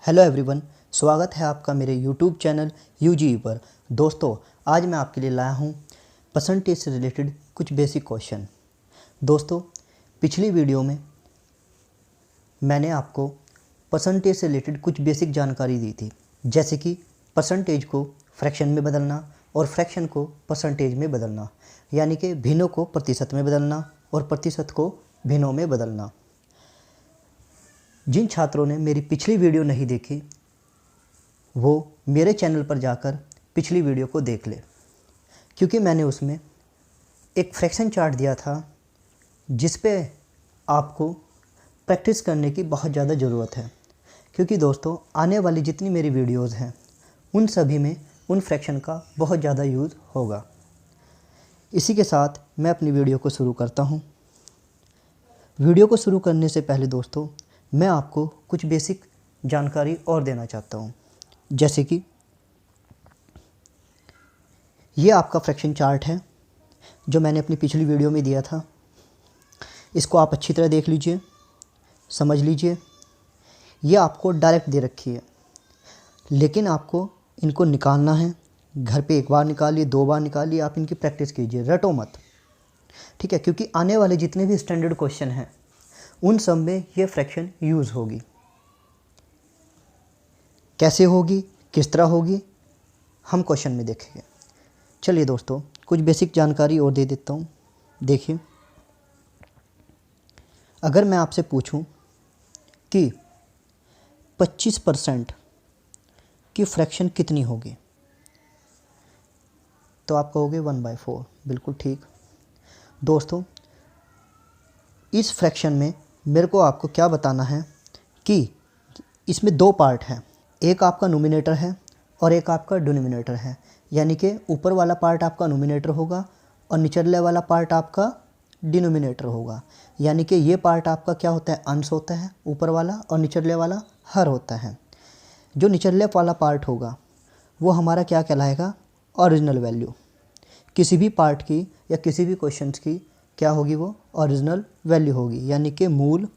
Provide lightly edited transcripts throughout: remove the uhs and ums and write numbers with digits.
Hello everyone, स्वागत है आपका मेरे यूट्यूब चैनल यूजी पर। दोस्तों, आज मैं आपके लिए लाया हूँ परसेंटेज से रिलेटेड कुछ बेसिक क्वेश्चन। दोस्तों, पिछली वीडियो में मैंने आपको परसेंटेज से रिलेटेड कुछ बेसिक जानकारी दी थी, जैसे कि परसेंटेज को फ्रैक्शन में बदलना और फ्रैक्शन को परसेंटेज में बदलना, यानी कि भिन्नों को प्रतिशत में बदलना और प्रतिशत को भिन्नों में बदलना। जिन छात्रों ने मेरी पिछली वीडियो नहीं देखी वो मेरे चैनल पर जाकर पिछली वीडियो को देख ले, क्योंकि मैंने उसमें एक फ्रैक्शन चार्ट दिया था जिस पे आपको प्रैक्टिस करने की बहुत ज़्यादा ज़रूरत है। क्योंकि दोस्तों, आने वाली जितनी मेरी वीडियोस हैं उन सभी में उन फ्रैक्शन का बहुत ज़्यादा यूज़ होगा। इसी के साथ मैं अपनी वीडियो को शुरू करता हूँ। वीडियो को शुरू करने से पहले दोस्तों, मैं आपको कुछ बेसिक जानकारी और देना चाहता हूँ, जैसे कि ये आपका फ्रैक्शन चार्ट है जो मैंने अपनी पिछली वीडियो में दिया था। इसको आप अच्छी तरह देख लीजिए, समझ लीजिए। ये आपको डायरेक्ट दे रखी है, लेकिन आपको इनको निकालना है। घर पे एक बार निकालिए, दो बार निकालिए, आप इनकी प्रैक्टिस कीजिए, रटो मत, ठीक है? क्योंकि आने वाले जितने भी स्टैंडर्ड क्वेश्चन हैं उन सब में ये फ्रैक्शन यूज़ होगी। कैसे होगी, किस तरह होगी, हम क्वेश्चन में देखेंगे। चलिए दोस्तों, कुछ बेसिक जानकारी और दे देता हूँ। देखिए, अगर मैं आपसे पूछूं कि 25% की फ्रैक्शन कितनी होगी, तो आप कहोगे 1/4। बिल्कुल ठीक। दोस्तों, इस फ्रैक्शन में मेरे को आपको क्या बताना है कि इसमें दो पार्ट हैं। एक आपका नोमिनेटर है और एक आपका डिनोमिनेटर है, यानी कि ऊपर वाला पार्ट आपका नोमिनेटर होगा और निचले वाला पार्ट आपका डिनोमिनेटर होगा। यानी कि ये पार्ट आपका क्या होता है, अंश होता है ऊपर वाला, और निचले वाला हर होता है। जो निचले वाला पार्ट होगा वो हमारा क्या कहलाएगा, ओरिजिनल वैल्यू। किसी भी पार्ट की या किसी भी क्वेश्चन की क्या होगी, वो ओरिजिनल वैल्यू होगी, यानी कि मूल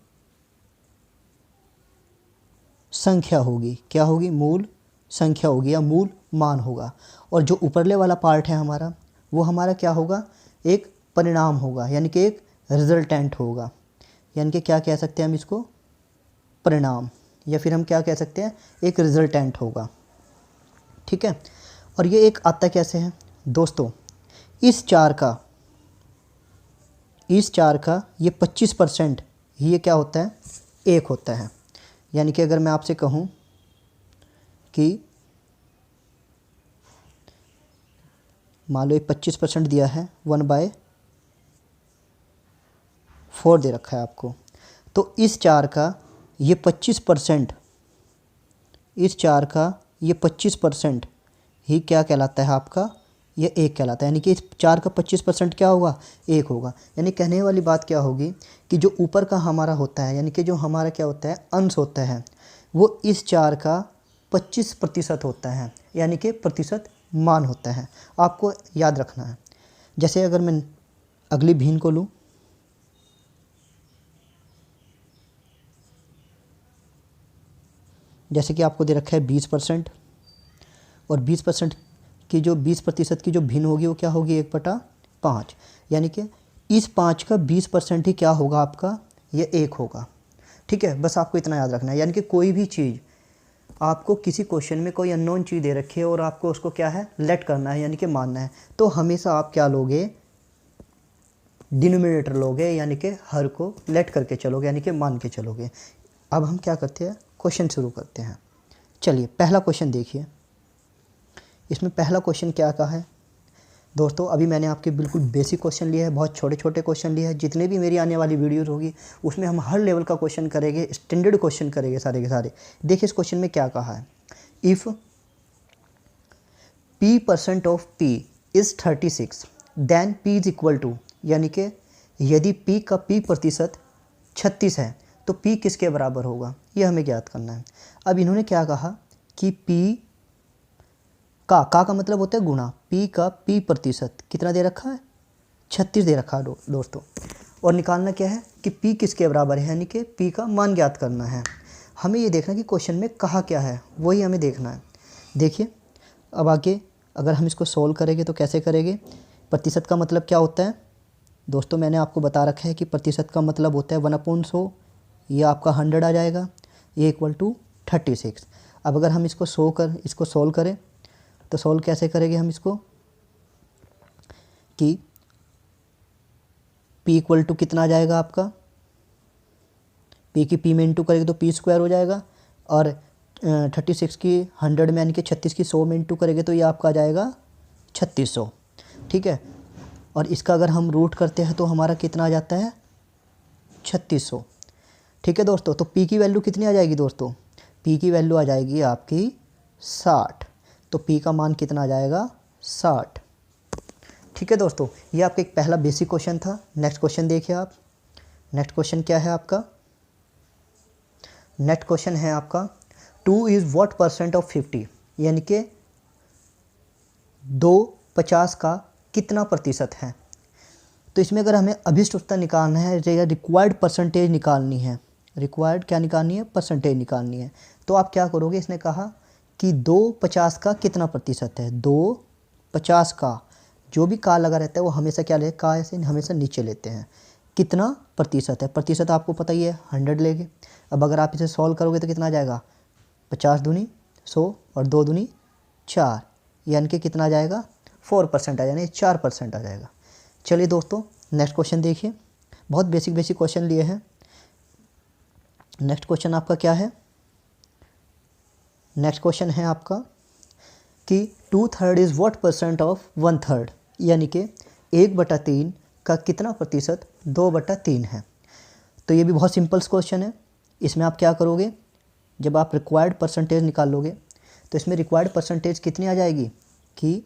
संख्या होगी। क्या होगी, मूल संख्या होगी या मूल मान होगा। और जो ऊपरले वाला पार्ट है हमारा, वो हमारा क्या होगा, एक परिणाम होगा, यानी कि एक रिजल्टेंट होगा। यानी कि क्या कह सकते हैं हम इसको, परिणाम, या फिर हम क्या कह सकते हैं, एक रिजल्टेंट होगा। ठीक है? और ये एक आता कैसे है दोस्तों, इस चार का ये 25% ये क्या होता है, एक होता है। यानी कि अगर मैं आपसे कहूँ कि मान लो ये 25% दिया है, 1/4 दे रखा है आपको, तो इस चार का ये 25%, इस चार का ये 25% ही क्या कहलाता है आपका, ये एक कहलाता है। यानी कि इस चार का 25% क्या होगा, एक होगा। यानी कहने वाली बात क्या होगी कि जो ऊपर का हमारा होता है, यानी कि जो हमारा क्या होता है, अंश होता है, वो इस चार का 25% होता है, यानी कि प्रतिशत मान होता है। आपको याद रखना है। जैसे अगर मैं अगली भिन्न को लूँ, जैसे कि आपको दे रखा है 20%, और 20% की जो 20% की जो भिन्न होगी वो क्या होगी, 1/5। यानी कि इस 5 का 20% ही क्या होगा आपका, ये एक होगा। ठीक है? बस आपको इतना याद रखना है। यानी कि कोई भी चीज़ आपको किसी क्वेश्चन में कोई अननोन चीज़ दे रखी है और आपको उसको क्या है, लेट करना है, यानी कि मानना है, तो हमेशा आप क्या लोगे, डिनोमिनेटर लोगे, यानी कि हर को लेट करके चलोगे, यानी कि मान के चलोगे। अब हम क्या करते हैं, क्वेश्चन शुरू करते हैं। चलिए, पहला क्वेश्चन देखिए। इसमें पहला क्वेश्चन क्या कहा है दोस्तों, अभी मैंने आपके बिल्कुल बेसिक क्वेश्चन लिए हैं, बहुत छोटे छोटे क्वेश्चन लिए हैं। जितने भी मेरी आने वाली वीडियोस होगी उसमें हम हर लेवल का क्वेश्चन करेंगे, स्टैंडर्ड क्वेश्चन करेंगे सारे के सारे। देखिए इस क्वेश्चन में क्या कहा है, if p% of p is 36 then p is equal to, यानी कि यदि p का p% 36 है तो p किसके बराबर होगा, ये हमें ज्ञात करना है। अब इन्होंने क्या कहा कि p का मतलब होता है गुणा, p का p% कितना दे रखा है, 36 दे रखा है दोस्तों। और निकालना क्या है कि p किसके बराबर है, यानी कि p का मान ज्ञात करना है। हमें ये देखना कि क्वेश्चन में कहा क्या है, वही हमें देखना है। देखिए अब आगे अगर हम इसको सोल्व करेंगे तो कैसे करेंगे। प्रतिशत का मतलब क्या होता है दोस्तों, मैंने आपको बता रखा है कि प्रतिशत का मतलब होता है 1/100, ये आपका 100 आ जाएगा, ये इक्वल टू 36। अब अगर हम इसको इसको सोल्व करें तो सोल्व कैसे करेंगे हम इसको कि p इक्वल टू कितना आ जाएगा आपका, p की p में इंटू करेंगे तो p स्क्वायर हो जाएगा, और 36 की 100 में यानी कि 36 की 100 में इंटू करेंगे तो ये आपका आ जाएगा 3600। ठीक है, और इसका अगर हम रूट करते हैं तो हमारा कितना आ जाता है 3600। ठीक है दोस्तों, तो p की वैल्यू कितनी आ जाएगी दोस्तों, p की वैल्यू आ जाएगी आपकी 60। तो p का मान कितना आ जाएगा 60। ठीक है दोस्तों, ये आपका एक पहला बेसिक क्वेश्चन था। नेक्स्ट क्वेश्चन देखिए आप। नेक्स्ट क्वेश्चन क्या है आपका, नेक्स्ट क्वेश्चन है आपका 2 इज़ व्हाट परसेंट ऑफ 50, यानी कि 2/50 का कितना प्रतिशत है। तो इसमें अगर हमें अभिष्ट उत्तर निकालना है या रिक्वायर्ड परसेंटेज निकालनी है, रिक्वायर्ड क्या निकालनी है, परसेंटेज निकालनी है, तो आप क्या करोगे। इसने कहा कि 2/50 का कितना प्रतिशत है, 2/50 का जो भी का लगा रहता है वो हमेशा क्या लेते, का ऐसे हमेशा नीचे लेते हैं। कितना प्रतिशत है, प्रतिशत आपको पता ही है 100 लेंगे। अब अगर आप इसे सॉल्व करोगे तो कितना आ जाएगा, 50 दूनी 100 और 2 दूनी 4, यानी कि कितना आ जाएगा 4% आ, यानी 4% आ जाएगा। चलिए दोस्तों नेक्स्ट क्वेश्चन देखिए, बहुत बेसिक क्वेश्चन लिए हैं। नेक्स्ट क्वेश्चन आपका क्या है, नेक्स्ट क्वेश्चन है आपका कि 2/3 इज़ व्हाट परसेंट ऑफ 1/3, यानी कि 1/3 का कितना प्रतिशत 2/3 है। तो ये भी बहुत सिंपल क्वेश्चन है। इसमें आप क्या करोगे, जब आप रिक्वायर्ड परसेंटेज निकालोगे तो इसमें रिक्वायर्ड परसेंटेज कितनी आ जाएगी कि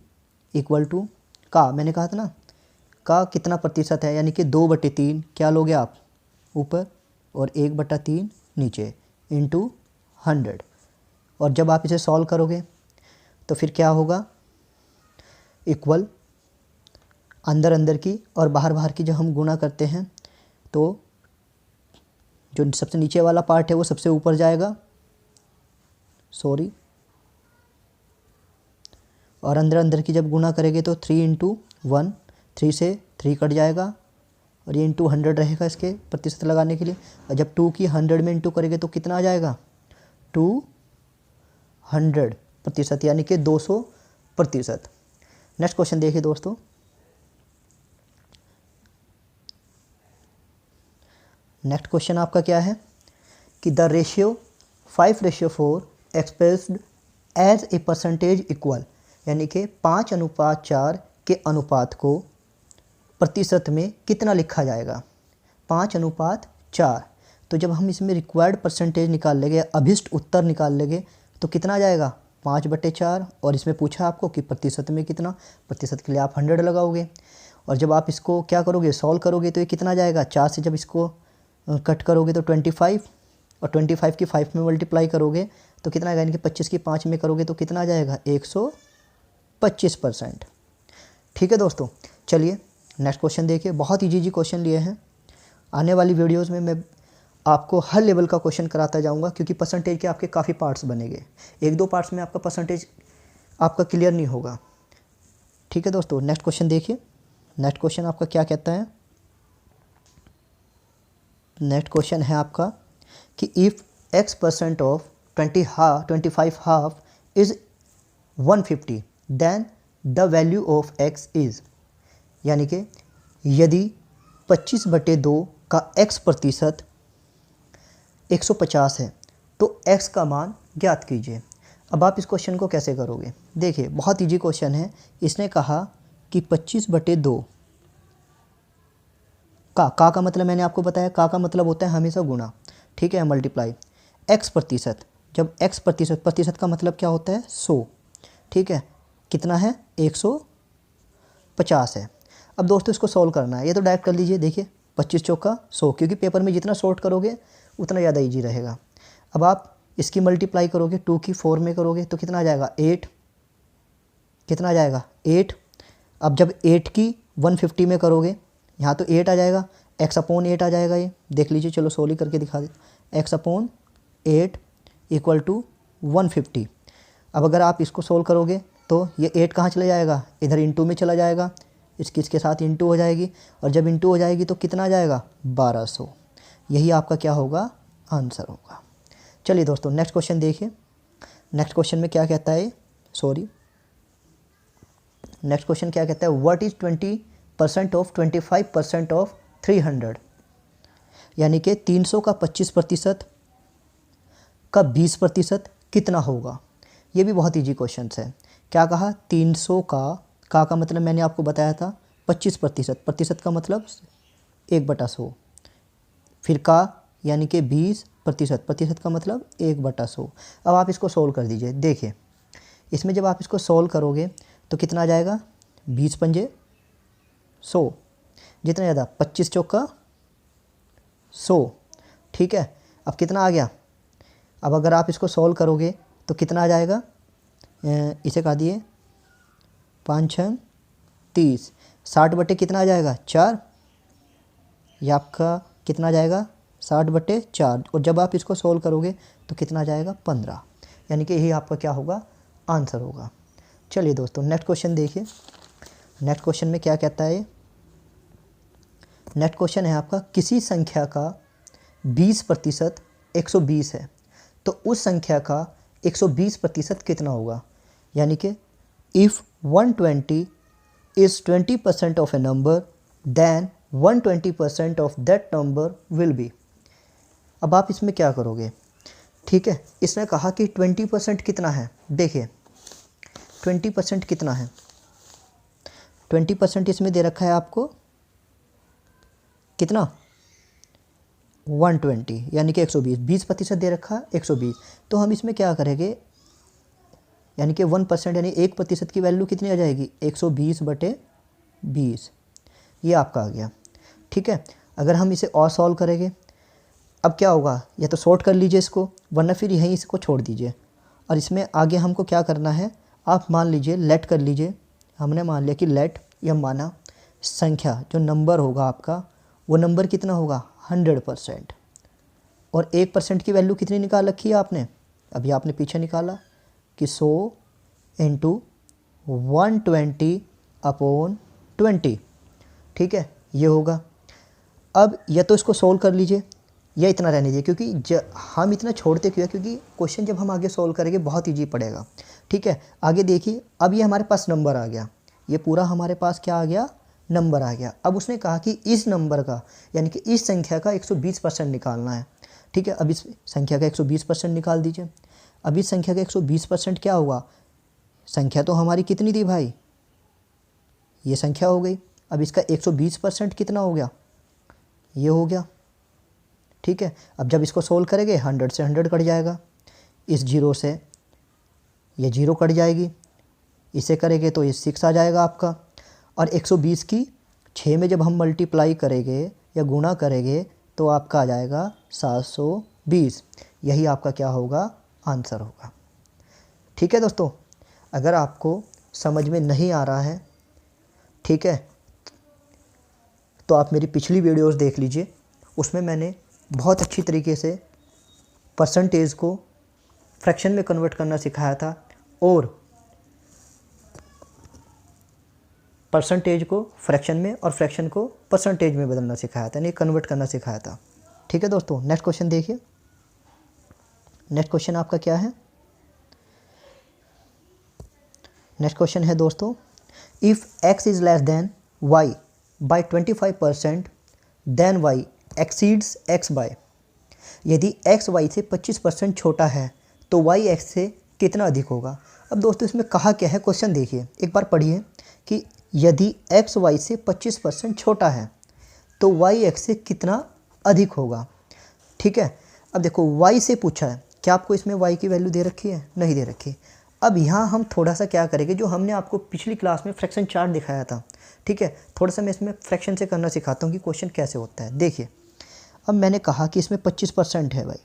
इक्वल टू का, मैंने कहा था ना का कितना प्रतिशत है, यानी कि 2/3 क्या लोगे आप ऊपर और 1/3 नीचे इंटू 100। और जब आप इसे सॉल्व करोगे तो फिर क्या होगा, इक्वल अंदर अंदर की और बाहर बाहर की जब हम गुणा करते हैं तो जो सबसे नीचे वाला पार्ट है वो सबसे ऊपर जाएगा, और अंदर अंदर की जब गुणा करेंगे तो 3 × 1, 3 से 3 कट जाएगा और ये इंटू 100 रहेगा इसके प्रतिशत लगाने के लिए। और जब 2 की 100 में इंटू करेंगे तो कितना आ जाएगा 200%, यानी कि 200%। नेक्स्ट क्वेश्चन देखिए दोस्तों, नेक्स्ट क्वेश्चन आपका क्या है कि the ratio 5:4 expressed as a percentage equal, यानी कि 5:4 के अनुपात को प्रतिशत में कितना लिखा जाएगा, 5:4। तो जब हम इसमें रिक्वायर्ड परसेंटेज निकाल लेंगे, अभिष्ट उत्तर निकाल लेंगे तो कितना आ जाएगा 5/4। और इसमें पूछा आपको कि प्रतिशत में कितना, प्रतिशत के लिए आप 100 लगाओगे। और जब आप इसको क्या करोगे सॉल्व करोगे तो ये कितना आ जाएगा, 4 से जब इसको कट करोगे तो 25, और 25 की 5 में मल्टीप्लाई करोगे तो कितना आएगा, यानी कि 25 की 5 में करोगे तो कितना आ जाएगा 125%। ठीक है दोस्तों, चलिए नेक्स्ट क्वेश्चन देखिए। बहुत इजी क्वेश्चन लिए हैं। आने वाली वीडियोस में मैं आपको हर लेवल का क्वेश्चन कराता जाऊंगा, क्योंकि परसेंटेज के आपके काफ़ी पार्ट्स बनेंगे, 1-2 पार्ट्स में आपका परसेंटेज आपका क्लियर नहीं होगा। ठीक है दोस्तों, नेक्स्ट क्वेश्चन देखिए। नेक्स्ट क्वेश्चन आपका क्या कहता है, नेक्स्ट क्वेश्चन है आपका कि if x% of 25 half is 150 then the value of x is, यानी कि यदि 25/2 का x प्रतिशत 150 है तो x का मान ज्ञात कीजिए। अब आप इस क्वेश्चन को कैसे करोगे, देखिए बहुत इजी क्वेश्चन है। इसने कहा कि 25/2 का मतलब मैंने आपको बताया, का मतलब होता है हमेशा गुणा, ठीक है, मल्टीप्लाई। x प्रतिशत, जब x प्रतिशत का मतलब क्या होता है 100, ठीक है, कितना है 150 है। अब दोस्तों इसको सॉल्व करना है, ये तो डायरेक्ट कर लीजिए। देखिए 25 चौका 100, क्योंकि पेपर में जितना शॉर्ट करोगे उतना ज़्यादा इजी रहेगा। अब आप इसकी मल्टीप्लाई करोगे, 2 की 4 में करोगे तो कितना आ जाएगा 8, कितना आ जाएगा 8। अब जब 8 की 150 में करोगे, यहाँ तो 8 आ जाएगा, x/8 आ जाएगा, ये देख लीजिए, चलो सोल्व करके दिखा दे। x/8 equal to 150। अब अगर आप इसको सोल्व करोगे तो ये 8 कहाँ चला जाएगा, इधर इंटू में चला जाएगा, इसके साथ इंटू हो जाएगी, और जब इंटू हो जाएगी तो कितना आ जाएगा 1200। यही आपका क्या होगा, आंसर होगा। चलिए दोस्तों नेक्स्ट क्वेश्चन देखिए। नेक्स्ट क्वेश्चन में क्या कहता है, नेक्स्ट क्वेश्चन क्या कहता है, व्हाट इज़ 20% ऑफ 25% ऑफ 300। यानी कि 300 का 25% का 20% कितना होगा। ये भी बहुत ईजी क्वेश्चन है। क्या कहा, 300 का मतलब मैंने आपको बताया था 25%, प्रतिशत का मतलब 1/100, फिर का यानी कि 20%, प्रतिशत का मतलब 1/100। अब आप इसको सोल्व कर दीजिए। देखिए इसमें जब आप इसको सोल्व करोगे तो कितना आ जाएगा, 20 पंजे 100, जितना ज़्यादा 25 चौका 100, ठीक है। अब कितना आ गया, अब अगर आप इसको सोल्व करोगे तो कितना आ जाएगा, इसे काट दिए 5 6 30, 60 बटे कितना आ जाएगा 4, ये आपका कितना आ जाएगा 60/4, और जब आप इसको सोल्व करोगे तो कितना आ जाएगा 15। यानी कि यही आपका क्या होगा, आंसर होगा। चलिए दोस्तों नेक्स्ट क्वेश्चन देखिए। नेक्स्ट क्वेश्चन में क्या कहता है, नेक्स्ट क्वेश्चन है आपका, किसी संख्या का 20% 120 है तो उस संख्या का 120% कितना होगा। यानी कि if 120 is 20% of a number then 120% of that number will be. अब आप इसमें क्या करोगे, ठीक है। इसने कहा कि 20% कितना है, देखिए 20% कितना है, 20% इसमें दे रखा है आपको कितना 120, यानी कि 120, 20% दे रखा है 120। तो हम इसमें क्या करेंगे, यानी कि 1% यानी 1% की वैल्यू कितनी आ जाएगी 120/20, ये आपका आ गया, ठीक है। अगर हम इसे और सॉल्व करेंगे, अब क्या होगा, या तो शॉर्ट कर लीजिए इसको, वरना फिर यहीं इसको छोड़ दीजिए। और इसमें आगे हमको क्या करना है, आप मान लीजिए लेट कर लीजिए। हमने मान लिया कि लेट, यह माना संख्या जो नंबर होगा आपका, वो नंबर कितना होगा 100%, और 1% की वैल्यू कितनी निकाल रखी है आपने, अभी आपने पीछे निकाला कि 100 × 120/20, ठीक है, ये होगा। अब या तो इसको सोल्व कर लीजिए या इतना रहने दीजिए, क्योंकि हम इतना छोड़ते क्यों है, क्योंकि क्वेश्चन जब हम आगे सोल्व करेंगे बहुत ईजी पड़ेगा, ठीक है। आगे देखिए, अब ये हमारे पास नंबर आ गया, ये पूरा हमारे पास क्या आ गया, नंबर आ गया। अब उसने कहा कि इस नंबर का, यानी कि इस संख्या का 120% निकालना है, ठीक है। अब इस संख्या का 120% निकाल दीजिए। अब इस संख्या का 120% क्या हुआ, संख्या तो हमारी कितनी थी भाई, ये संख्या हो गई। अब इसका 120% कितना हो गया, ये हो गया, ठीक है। अब जब इसको सोल्व करेंगे 100 से 100 कट जाएगा, इस 0 से ये 0 कट जाएगी, इसे करेंगे तो ये 6 आ जाएगा आपका, और 120 की 6 में जब हम मल्टीप्लाई करेंगे या गुणा करेंगे तो आपका आ जाएगा 720। यही आपका क्या होगा, आंसर होगा, ठीक है दोस्तों। अगर आपको समझ में नहीं आ रहा है, ठीक है, तो आप मेरी पिछली वीडियोस देख लीजिए, उसमें मैंने बहुत अच्छी तरीके से परसेंटेज को फ्रैक्शन में कन्वर्ट करना सिखाया था, और परसेंटेज को फ्रैक्शन में और फ्रैक्शन को परसेंटेज में बदलना सिखाया था, यानी कन्वर्ट करना सिखाया था, ठीक है दोस्तों। नेक्स्ट क्वेश्चन देखिए। नेक्स्ट क्वेश्चन आपका क्या है, नेक्स्ट क्वेश्चन है दोस्तों, if x is less than y by 25% then y exceeds x by. यदि x y से 25% छोटा है तो y x से कितना अधिक होगा। अब दोस्तों इसमें कहा क्या है, क्वेश्चन देखिए एक बार पढ़िए कि यदि x y से 25% छोटा है तो y x से कितना अधिक होगा, ठीक है। अब देखो y से पूछा है, क्या आपको इसमें y की वैल्यू दे रखी है, नहीं दे रखी। अब यहाँ हम थोड़ा सा क्या करेंगे, जो हमने आपको पिछली क्लास में फ्रैक्शन चार्ट दिखाया था, ठीक है, थोड़ा सा मैं इसमें फ्रैक्शन से करना सिखाता हूँ कि क्वेश्चन कैसे होता है। देखिए अब मैंने कहा कि इसमें 25% है भाई,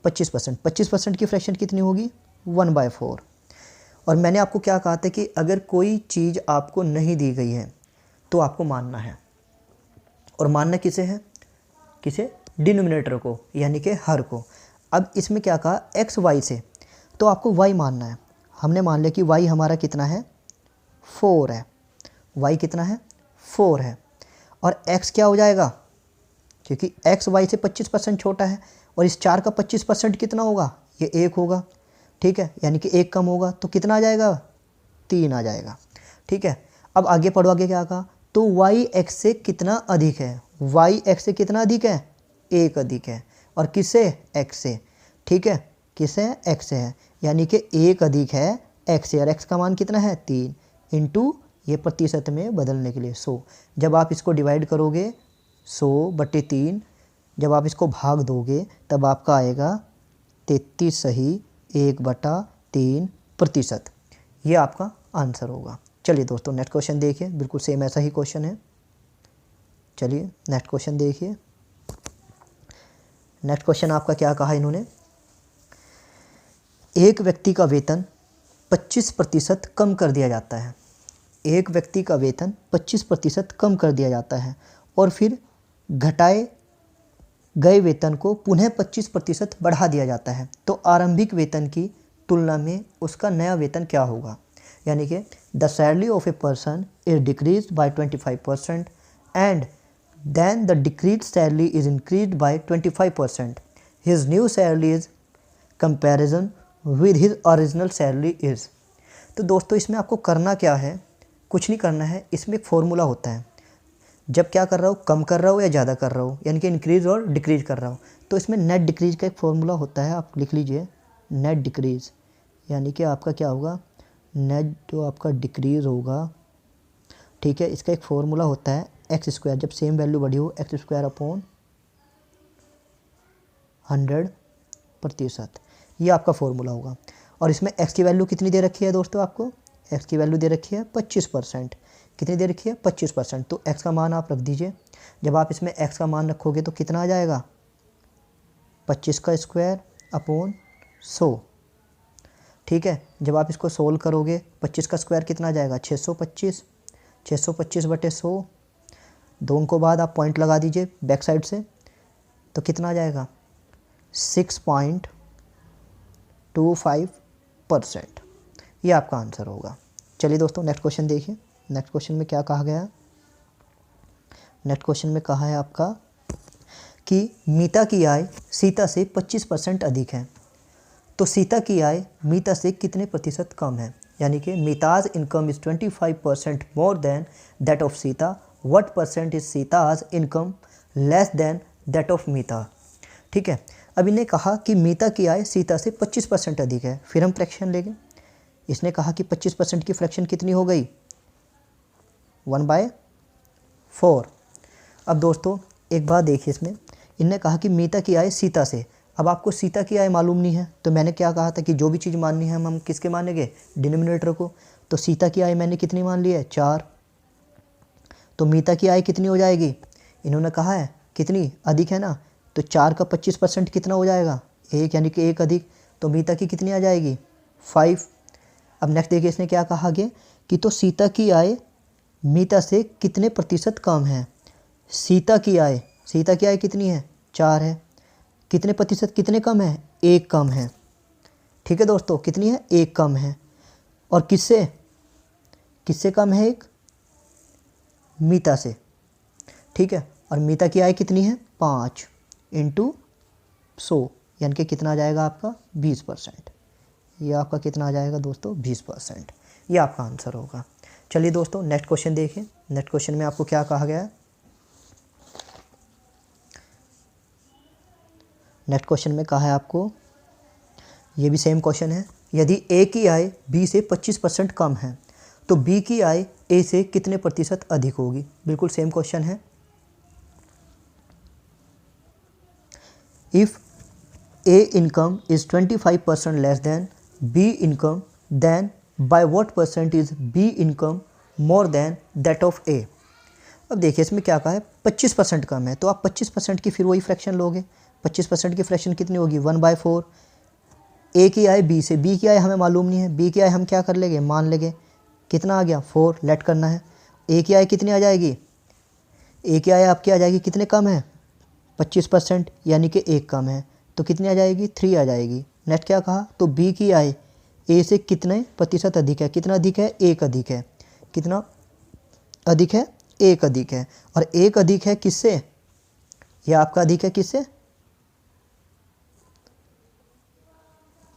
25% की फ्रैक्शन कितनी होगी 1/4। और मैंने आपको क्या कहा था कि अगर कोई चीज़ आपको नहीं दी गई है तो आपको मानना है, और मानना किसे है, किसे, डिनोमिनेटर को, यानी कि हर को। अब इसमें क्या कहा, एक्स वाई से, तो आपको वाई मानना है। हमने मान लिया कि वाई हमारा कितना है, 4 है। वाई कितना है, 4 है। और एक्स क्या हो जाएगा, क्योंकि एक्स वाई से 25% छोटा है, और इस 4 का 25% कितना होगा, ये 1 होगा। ठीक है, यानी कि 1 कम होगा तो कितना आ जाएगा, 3 आ जाएगा। ठीक है, अब आगे पढ़ो, आगे क्या कहा, तो वाई एक्स से कितना अधिक है, वाई एक्स से कितना अधिक है, 1 अधिक है। और किससे, एक्स से। ठीक है, किससे, एक्स से है, यानी कि 1 अधिक है एक्स से, और एक्स का मान कितना है, 3 इंटू ये प्रतिशत में बदलने के लिए 100। जब आप इसको डिवाइड करोगे 100/3, जब आप इसको भाग दोगे तब आपका आएगा 33 सही 1/3%। ये आपका आंसर होगा। चलिए दोस्तों नेक्स्ट क्वेश्चन देखिए, बिल्कुल सेम ऐसा ही क्वेश्चन है। चलिए नेक्स्ट क्वेश्चन देखिए। नेक्स्ट क्वेश्चन आपका क्या कहा इन्होंने, एक व्यक्ति का वेतन 25% कम कर दिया जाता है। एक व्यक्ति का वेतन 25% कम कर दिया जाता है और फिर घटाए गए वेतन को पुनः 25% बढ़ा दिया जाता है, तो आरंभिक वेतन की तुलना में उसका नया वेतन क्या होगा। यानी कि the salary of a person is decrease by 25% and then the decrease salary is increase by 25%। His new salary is comparison with his original salary is. तो दोस्तों इसमें आपको करना क्या है, कुछ नहीं करना है। इसमें एक फॉर्मूला होता है, जब क्या कर रहा हूँ, कम कर रहा हूँ या ज़्यादा कर रहा हूँ, यानी कि इंक्रीज़ और डिक्रीज़ कर रहा हूँ, तो इसमें नेट डिक्रीज़ का एक फॉर्मूला होता है, आप लिख लीजिए नेट डिक्रीज़। यानी कि आपका क्या होगा, नेट जो आपका डिक्रीज़ होगा, ठीक है, इसका एक फॉर्मूला होता है एक्स स्क्वायर, जब सेम वैल्यू बढ़ी हो एक्स स्क्वायर अपॉन 100%, ये आपका फॉर्मूला होगा। और इसमें एक्स की वैल्यू कितनी दे रखी है दोस्तों, आपको एक्स की वैल्यू दे रखी है 25%। कितनी दे रखी है, 25%। तो x का मान आप रख दीजिए। जब आप इसमें x का मान रखोगे तो कितना आ जाएगा, 25 का स्क्वायर अपॉन 100। ठीक है, जब आप इसको सोल्व करोगे 25 का स्क्वायर कितना आ जाएगा, 625। 625/100, दोनों को बाद आप पॉइंट लगा दीजिए बैक साइड से, तो कितना आ जाएगा 6.25%। ये आपका आंसर होगा। चलिए दोस्तों नेक्स्ट क्वेश्चन देखिए। नेक्स्ट क्वेश्चन में क्या कहा गया है, नेक्स्ट क्वेश्चन में कहा है आपका कि मीता की आय सीता से 25% अधिक है, तो सीता की आय मीता से कितने प्रतिशत कम है। यानी कि Meeta's income is 25% more than that of Sita, what percent is Sita's income less than that of Meeta. ठीक है, अब इन्हें कहा कि मीता की आय सीता से 25% अधिक है, फिर हम फ्रैक्शन लेंगे। इसने कहा कि 25% की फ्रैक्शन कितनी हो गई, 1/4। अब दोस्तों एक बात देखिए, इसमें इन्हें कहा कि मीता की आय सीता से, अब आपको सीता की आय मालूम नहीं है, तो मैंने क्या कहा था कि जो भी चीज़ माननी है हम किसके मानेंगे, डिनोमिनेटर को। तो सीता की आय मैंने कितनी मान ली है, 4। तो मीता की आय कितनी हो जाएगी, इन्होंने कहा है कितनी अधिक है ना, तो 4 का 25% कितना हो जाएगा, 1, यानी कि 1 अधिक। तो मीता की कितनी आ जाएगी, 5। अब नेक्स्ट देखिए इसने क्या कहा आगे कि तो सीता की आय मीता से कितने प्रतिशत कम है। सीता की आय कितनी है, 4 है, कितने प्रतिशत कितने कम है, 1 कम है। ठीक है दोस्तों, कितनी है, 1 कम है। और किससे कम है, 1 मीता से। ठीक है, और मीता की आय कितनी है, 5 इंटू 100, यानी कि कितना आ जाएगा आपका 20%। ये आपका कितना आ जाएगा दोस्तों, 20%। ये आपका आंसर होगा। चलिए दोस्तों नेक्स्ट क्वेश्चन देखिए। नेक्स्ट क्वेश्चन में आपको क्या कहा गया है, नेक्स्ट क्वेश्चन में कहा है आपको, ये भी सेम क्वेश्चन है, यदि ए की आय बी से 25% कम है तो बी की आय ए से कितने प्रतिशत अधिक होगी। बिल्कुल सेम क्वेश्चन है। If A income is 25% less than B income, then by what percent is B income more than that of A. अब देखिए इसमें क्या कहा है, 25% कम है, तो आप 25% की फिर वही फ्रैक्शन लोगे। 25% की फ्रैक्शन कितनी होगी, 1/4। ए की आय बी से, बी की आय हमें मालूम नहीं है, बी की आय हम क्या कर लेंगे, मान लेंगे। कितना आ गया, 4, लेट करना है। ए की आय कितनी आ जाएगी, ए की आय आपकी आ जाएगी कितने कम है, 25%, यानी कि 1 कम है। तो कितनी आ जाएगी, 3 आ जाएगी। नेक्स्ट क्या कहा, तो बी की आई ए से कितने प्रतिशत अधिक है, कितना अधिक है, 1 अधिक है। कितना अधिक है, 1 अधिक है। और 1 अधिक है किससे, यह आपका अधिक है किससे,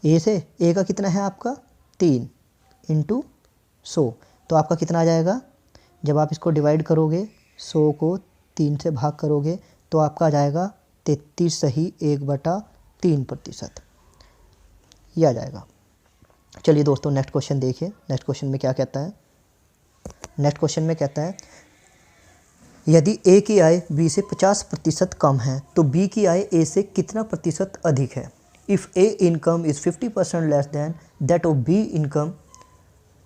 ए से। ए का कितना है आपका 3 इंटू 100, तो आपका कितना आ जाएगा, जब आप इसको डिवाइड करोगे 100 को 3 से भाग करोगे तो आपका आ जाएगा 33 सही 1/3%, ये आ जाएगा। चलिए दोस्तों नेक्स्ट क्वेश्चन देखिए। नेक्स्ट क्वेश्चन में क्या कहता है, नेक्स्ट क्वेश्चन में कहता है यदि ए की आय बी से 50% कम है तो बी की आय ए से कितना प्रतिशत अधिक है। If A income is 50% less than that of B income,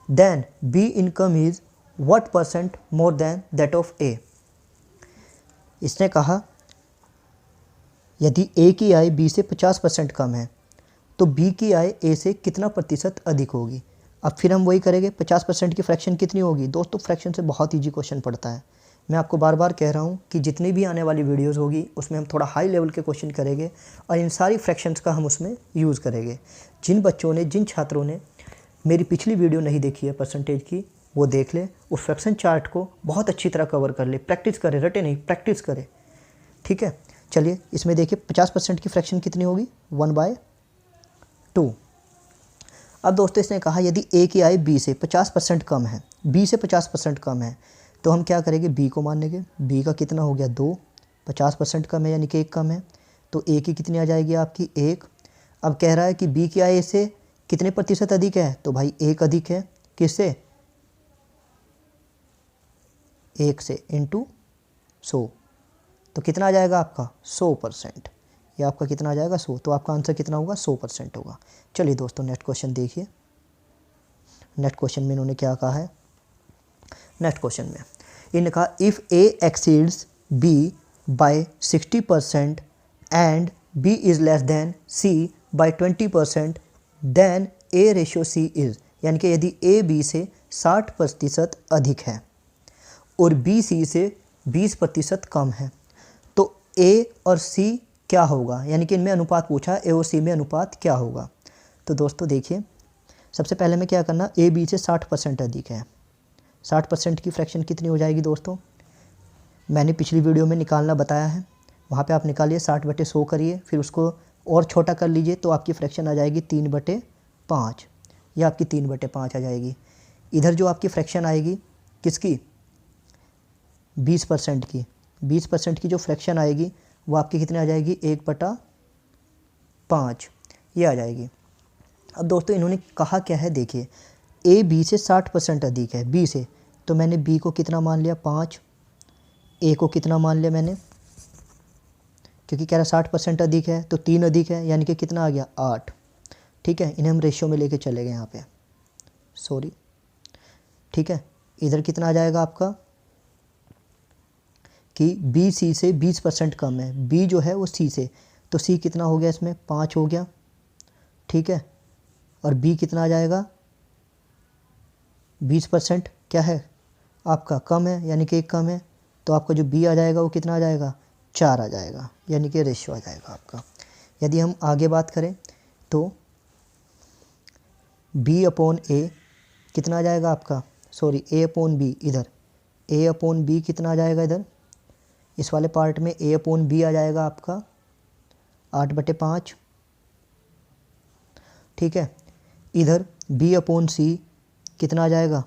then B income is what percent more than that of A. इसने कहा यदि ए की आय बी से 50% कम है तो बी की आय ए से कितना प्रतिशत अधिक होगी। अब फिर हम वही करेंगे, 50% की फ्रैक्शन कितनी होगी। दोस्तों फ्रैक्शन से बहुत ईजी क्वेश्चन पड़ता है। मैं आपको बार बार कह रहा हूँ कि जितनी भी आने वाली वीडियोस होगी उसमें हम थोड़ा हाई लेवल के क्वेश्चन करेंगे और इन सारी फ्रैक्शंस का हम उसमें यूज़ करेंगे। जिन बच्चों ने, जिन छात्रों ने मेरी पिछली वीडियो नहीं देखी है परसेंटेज की, वो देख ले, उस फ्रैक्शन चार्ट को बहुत अच्छी तरह कवर कर ले, प्रैक्टिस करे, रटे नहीं, प्रैक्टिस करे, ठीक है। चलिए इसमें देखिए 50% की फ्रैक्शन कितनी होगी, 1/2। अब दोस्तों इसने कहा यदि ए की आय बी से 50% कम है, बी से 50% कम है, तो हम क्या करेंगे, बी को मान लेंगे। बी का कितना हो गया 2, 50% कम है यानी कि 1 कम है, तो ए की कितनी आ जाएगी आपकी 1। अब कह रहा है कि बी की आय से कितने प्रतिशत अधिक है, तो भाई 1 अधिक है। किससे, 1 से इंटू 100, तो कितना आ जाएगा आपका 100%। ये आपका कितना आ जाएगा 100, तो आपका आंसर कितना होगा 100% होगा। चलिए दोस्तों नेक्स्ट क्वेश्चन देखिए। नेक्स्ट क्वेश्चन में इन्होंने क्या कहा है, नेक्स्ट क्वेश्चन में इन्होंने कहा if a exceeds b by 60% and b is less than c by 20%, then a ratio c is, यानी कि यदि ए बी से 60% अधिक है और बी सी से 20% कम है तो ए और सी क्या होगा, यानी कि इनमें अनुपात पूछा, ए और सी में अनुपात क्या होगा। तो दोस्तों देखिए सबसे पहले में क्या करना, ए बी से 60% अधिक है। 60% की फ्रैक्शन कितनी हो जाएगी दोस्तों, मैंने पिछली वीडियो में निकालना बताया है, वहाँ पे आप निकालिए 60/100 करिए, फिर उसको और छोटा कर लीजिए तो आपकी फ्रैक्शन आ जाएगी 3/5, या आपकी 3/5 आ जाएगी। इधर जो आपकी फ्रैक्शन आएगी किसकी, 20% की, 20% की जो फ्रैक्शन आएगी वो आपकी कितनी आ जाएगी 1/5, ये आ जाएगी। अब दोस्तों इन्होंने कहा क्या है, देखिए ए बी से 60% अधिक है, बी से, तो मैंने बी को कितना मान लिया 5, ए को कितना मान लिया मैंने, क्योंकि कह रहा 60% अधिक है तो 3 अधिक है, यानी कि कितना आ गया 8, ठीक है। इन्हें हम रेशियो में लेके चले गए यहाँ पे, सॉरी, ठीक है। इधर कितना आ जाएगा आपका कि बी सी से 20% कम है, बी जो है वो सी से, तो सी कितना हो गया इसमें 5 हो गया, ठीक है। और बी कितना आ जाएगा 20% क्या है आपका कम है, यानी कि 1 कम है, तो आपका जो बी आ जाएगा वो कितना आ जाएगा 4 आ जाएगा, यानी कि रेशियो आ जाएगा आपका। यदि हम आगे बात करें तो बी अपॉन ए कितना आ जाएगा आपका, सॉरी ए अपॉन बी, इधर ए अपॉन बी कितना आ जाएगा, इधर इस वाले पार्ट में ए अपॉन बी आ जाएगा आपका 8/5, ठीक है। इधर बी अपॉन सी कितना आ जाएगा,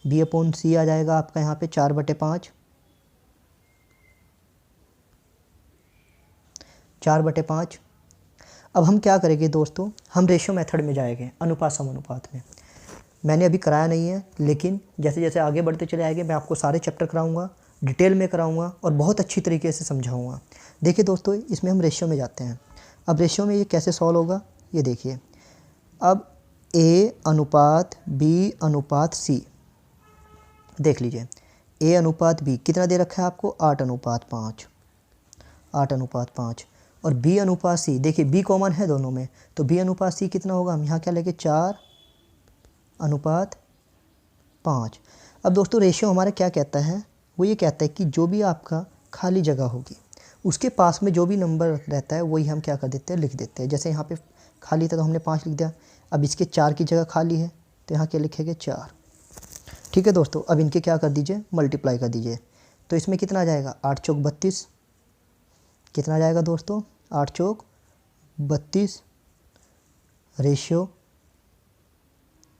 बी अपॉन सी आ जाएगा आपका यहाँ पे 4/5, 4/5। अब हम क्या करेंगे दोस्तों, हम रेशियो मेथड में जाएंगे, अनुपात समानुपात में। मैंने अभी कराया नहीं है, लेकिन जैसे जैसे आगे बढ़ते चले आएंगे मैं आपको सारे चैप्टर कराऊंगा, डिटेल में कराऊंगा और बहुत अच्छी तरीके से समझाऊंगा। देखिए दोस्तों इसमें हम रेशियो में जाते हैं। अब रेशियो में ये कैसे सॉल्व होगा, ये देखिए। अब ए अनुपात बी अनुपात सी, देख लीजिए ए अनुपात बी कितना दे रखा है आपको 8:5, 8:5, और बी अनुपात सी, देखिए बी कॉमन है दोनों में, तो बी अनुपात सी कितना होगा, हम यहाँ क्या लेंगे 4:5। अब दोस्तों रेशियो हमारा क्या कहता है, वो ये कहता है कि जो भी आपका खाली जगह होगी उसके पास में जो भी नंबर रहता है वही हम क्या कर देते हैं, लिख देते हैं। जैसे यहाँ पे खाली था तो हमने 5 लिख दिया। अब इसके 4 की जगह खाली है तो यहाँ क्या लिखेंगे, 4। ठीक है दोस्तों, अब इनके क्या कर दीजिए, मल्टीप्लाई कर दीजिए। तो इसमें कितना आ जाएगा, 8 चौक 32। कितना आ जाएगा दोस्तों, 8 चौक 32 रेशियो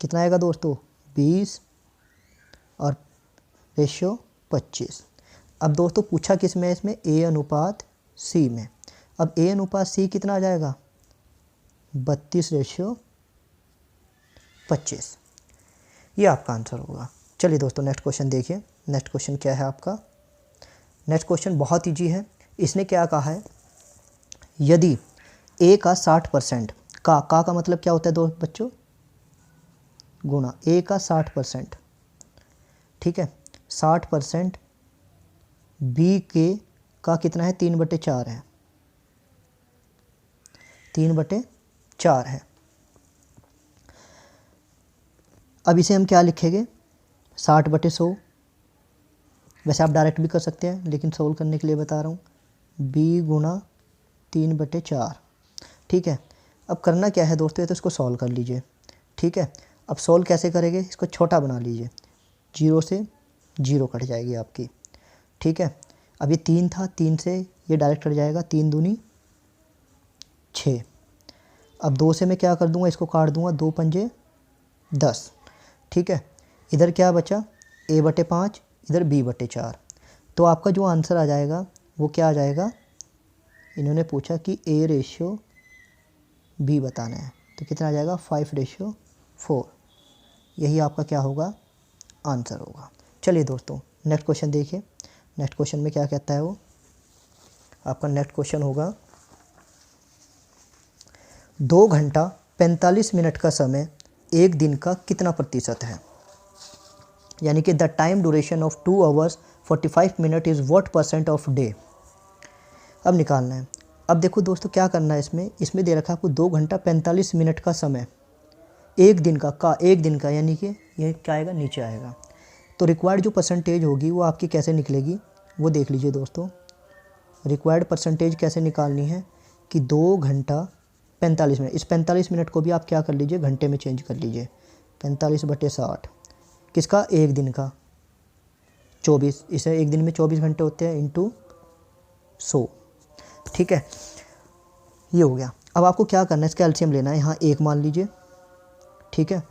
कितना आएगा दोस्तों, 20 और रेशियो 25। अब दोस्तों पूछा किस में, इसमें ए अनुपात सी में। अब ए अनुपात सी कितना आ जाएगा, 32 रेशियो 25। ये आपका आंसर होगा। चलिए दोस्तों नेक्स्ट क्वेश्चन देखिए। नेक्स्ट क्वेश्चन क्या है आपका। नेक्स्ट क्वेश्चन बहुत ईजी है। इसने क्या कहा है, यदि ए का 60% का मतलब क्या होता है दोस्त बच्चों, गुणा ए का 60%, ठीक है, 60% बी के का कितना है, 3/4 है, 3/4 है। अब इसे हम क्या लिखेंगे, 60/100। वैसे आप डायरेक्ट भी कर सकते हैं लेकिन सोल्व करने के लिए बता रहा हूँ, b गुणा 3/4। ठीक है, अब करना क्या है दोस्तों, तो इसको सॉल्व कर लीजिए। ठीक है, अब सॉल्व कैसे करेंगे, इसको छोटा बना लीजिए, 0 से 0 कट जाएगी आपकी। ठीक है, अब ये 3 था, 3 से ये डायरेक्ट कट जाएगा, 3 दूनी 6। अब 2 से मैं क्या कर दूंगा, इसको काट दूंगा, 2 पंजे 10। ठीक है, इधर क्या बचा, a/5, इधर b/4। तो आपका जो आंसर आ जाएगा वो क्या आ जाएगा, इन्होंने पूछा कि a रेशियो b बताना है, तो कितना आ जाएगा, 5/4। यही आपका क्या होगा, आंसर होगा। चलिए दोस्तों नेक्स्ट क्वेश्चन देखिए। नेक्स्ट क्वेश्चन में क्या कहता है वो, आपका नेक्स्ट क्वेश्चन होगा, 2 घंटा 45 मिनट का समय एक दिन का कितना प्रतिशत है। यानी कि the time duration of 2 hours 45 minute is what percent of day. अब निकालना है। अब देखो दोस्तों क्या करना है, इसमें दे रखा है आपको 2 घंटा 45 मिनट का समय एक दिन का एक दिन का, यानी कि ये क्या आएगा, नीचे आएगा। तो रिक्वायर्ड जो परसेंटेज होगी वो आपकी कैसे निकलेगी, वो देख लीजिए दोस्तों। रिक्वायर्ड परसेंटेज कैसे निकालनी है कि 2 घंटा 45 मिनट, इस 45 मिनट को भी आप क्या कर लीजिए, घंटे में चेंज कर लीजिए। 45/60 किसका, एक दिन का, 24। इसे एक दिन में 24 घंटे होते हैं, इंटू 100। ठीक है, ये हो गया। अब आपको क्या करना है, इसका एलसीएम लेना है। यहाँ 1 मान लीजिए, ठीक है,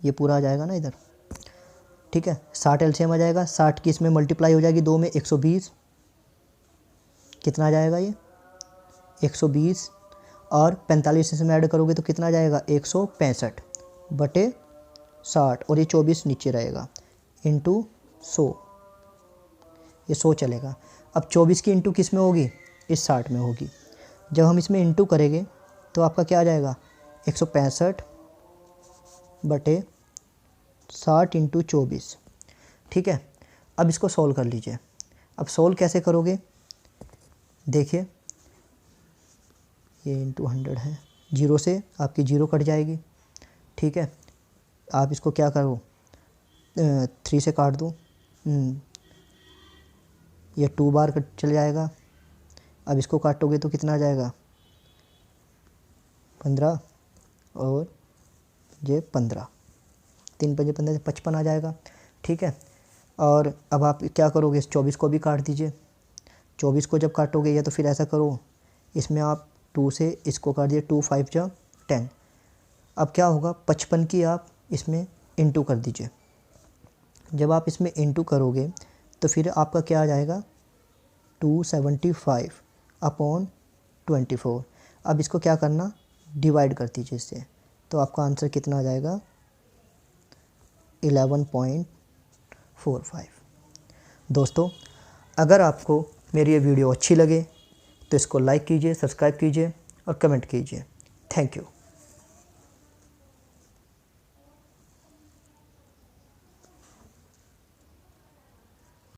ये पूरा आ जाएगा ना इधर। ठीक है, 60 एलसीएम आ जाएगा, 60 की इसमें मल्टीप्लाई हो जाएगी 2 में, 120। कितना आ जाएगा ये, 120। और 45 इसमें ऐड करोगे तो कितना आ जाएगा, 165/60। और ये 24 नीचे रहेगा, इंटू 100। ये 100 चलेगा। अब 24 की इंटू किस में होगी, इस 60 में होगी। जब हम इसमें इंटू करेंगे तो आपका क्या आ जाएगा, 165/60 इंटू 24। ठीक है, अब इसको सॉल्व कर लीजिए। अब सॉल्व कैसे करोगे, देखिए ये इंटू 100 है, 0 से आपकी 0 कट जाएगी। ठीक है, आप इसको क्या करो, 3 से काट दो, ये 2 बार कट चल जाएगा। अब इसको काटोगे तो कितना आ जाएगा, 15 और ये 15, 3 पंजे 15 से 55 आ जाएगा। ठीक है, और अब आप क्या करोगे, इस 24 को भी काट दीजिए। 24 को जब काटोगे या तो फिर ऐसा करो, इसमें आप 2 से इसको काट दिए, 2 5 जा 10। अब क्या होगा, 55 की आप इसमें इंटू कर दीजिए। जब आप इसमें इंटू करोगे तो फिर आपका क्या आ जाएगा, 275/24। अब इसको क्या करना, डिवाइड कर दीजिए इससे, तो आपका आंसर कितना आ जाएगा, 11.45। दोस्तों अगर आपको मेरी ये वीडियो अच्छी लगे तो इसको लाइक कीजिए, सब्सक्राइब कीजिए और कमेंट कीजिए। Thank you.